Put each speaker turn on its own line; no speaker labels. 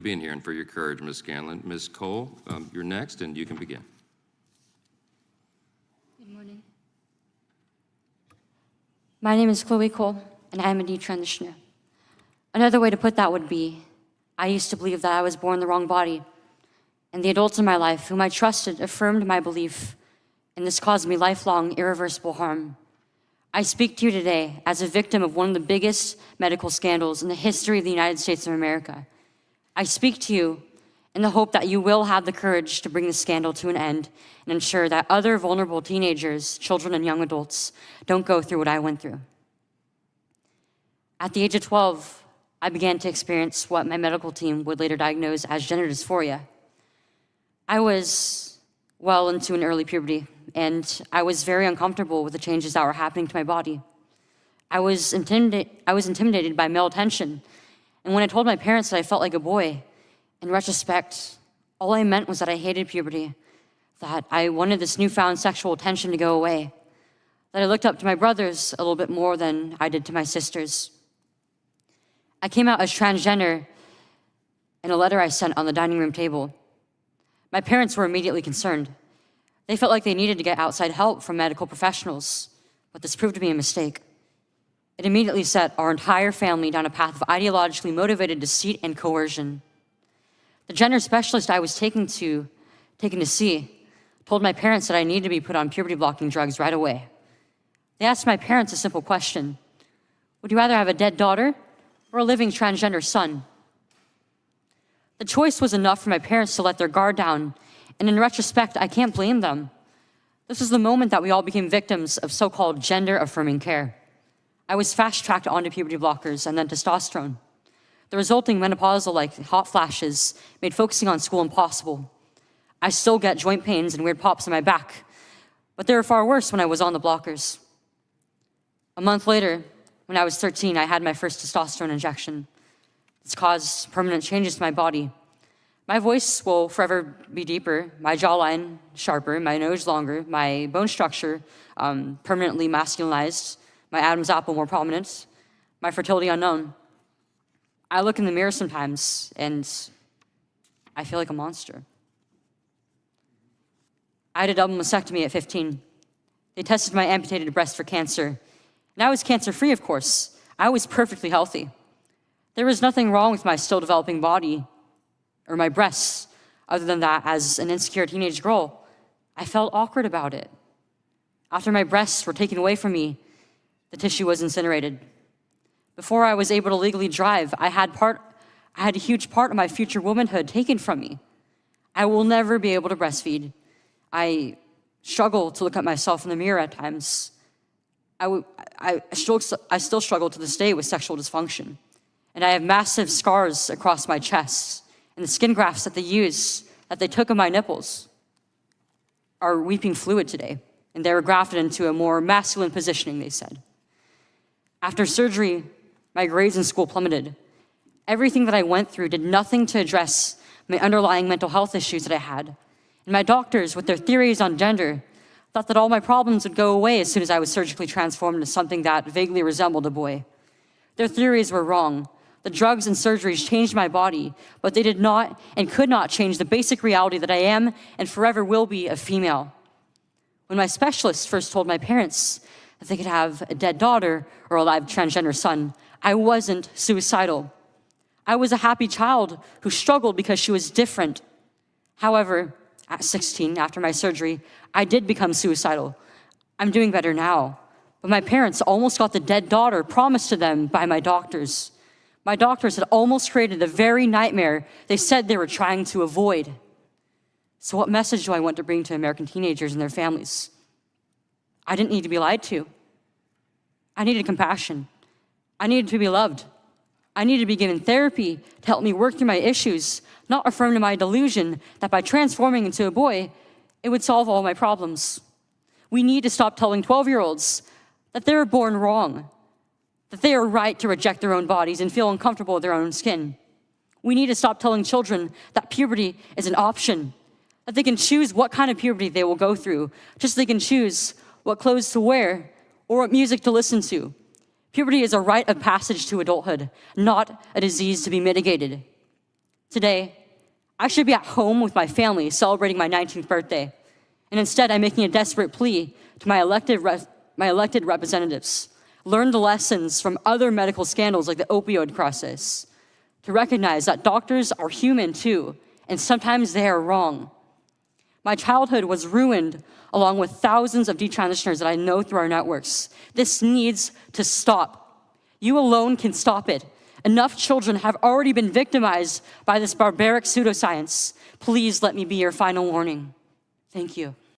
being here and for your courage, Ms. Scanlon. Ms. Cole, you're next, and you can begin.
Good morning. My name is Chloe Cole, and I am a detransitioner. Another way to put that would be, I used to believe that I was born in the wrong body, and the adults in my life whom I trusted affirmed my belief, and this caused me lifelong, irreversible harm. I speak to you today as a victim of one of the biggest medical scandals in the history of the United States of America. I speak to you in the hope that you will have the courage to bring the scandal to an end and ensure that other vulnerable teenagers, children, and young adults don't go through what I went through. At the age of 12, I began to experience what my medical team would later diagnose as gender dysphoria. I was well into an early puberty, and I was very uncomfortable with the changes that were happening to my body. I was intimidated by male attention, and when I told my parents that I felt like a boy, in retrospect, all I meant was that I hated puberty, that I wanted this newfound sexual attention to go away, that I looked up to my brothers a little bit more than I did to my sisters. I came out as transgender in a letter I sent on the dining room table. My parents were immediately concerned. They felt like they needed to get outside help from medical professionals, but this proved to be a mistake. It immediately set our entire family down a path of ideologically motivated deceit and coercion. The gender specialist I was taken to see told my parents that I needed to be put on puberty-blocking drugs right away. They asked my parents a simple question: would you rather have a dead daughter or a living transgender son? The choice was enough for my parents to let their guard down, and in retrospect, I can't blame them. This was the moment that we all became victims of so-called gender-affirming care. I was fast-tracked onto puberty blockers and then testosterone. The resulting menopausal-like hot flashes made focusing on school impossible. I still get joint pains and weird pops in my back, but they were far worse when I was on the blockers. A month later, when I was 13, I had my first testosterone injection. It's caused permanent changes to my body. My voice will forever be deeper, my jawline sharper, my nose longer, my bone structure permanently masculinized, my Adam's apple more prominent, my fertility unknown. I look in the mirror sometimes and I feel like a monster. I had a double mastectomy at 15. They tested my amputated breast for cancer. And I was cancer-free, of course. I was perfectly healthy. There was nothing wrong with my still developing body or my breasts, other than that, as an insecure teenage girl, I felt awkward about it. After my breasts were taken away from me, the tissue was incinerated. Before I was able to legally drive, I had a huge part of my future womanhood taken from me. I will never be able to breastfeed. I struggle to look at myself in the mirror at times. I still struggle to this day with sexual dysfunction. And I have massive scars across my chest. And the skin grafts that they took of my nipples are weeping fluid today. And they were grafted into a more masculine positioning, they said. After surgery, my grades in school plummeted. Everything that I went through did nothing to address my underlying mental health issues that I had. And my doctors, with their theories on gender, thought that all my problems would go away as soon as I was surgically transformed into something that vaguely resembled a boy. Their theories were wrong. The drugs and surgeries changed my body, but they did not and could not change the basic reality that I am and forever will be a female. When my specialist first told my parents that they could have a dead daughter or a live transgender son, I wasn't suicidal. I was a happy child who struggled because she was different. However, at 16, after my surgery, I did become suicidal. I'm doing better now, but my parents almost got the dead daughter promised to them by my doctors. My doctors had almost created the very nightmare they said they were trying to avoid. So what message do I want to bring to American teenagers and their families? I didn't need to be lied to. I needed compassion. I needed to be loved. I needed to be given therapy to help me work through my issues, not affirm to my delusion that by transforming into a boy, it would solve all my problems. We need to stop telling 12-year-olds that they were born wrong, that they are right to reject their own bodies and feel uncomfortable with their own skin. We need to stop telling children that puberty is an option, that they can choose what kind of puberty they will go through, just so they can choose what clothes to wear or what music to listen to. Puberty is a rite of passage to adulthood, not a disease to be mitigated. Today, I should be at home with my family celebrating my 19th birthday. And instead, I'm making a desperate plea to my elected representatives. Learn the lessons from other medical scandals like the opioid crisis. To recognize that doctors are human too, and sometimes they are wrong. My childhood was ruined along with thousands of detransitioners that I know through our networks. This needs to stop. You alone can stop it. Enough children have already been victimized by this barbaric pseudoscience. Please let me be your final warning. Thank you.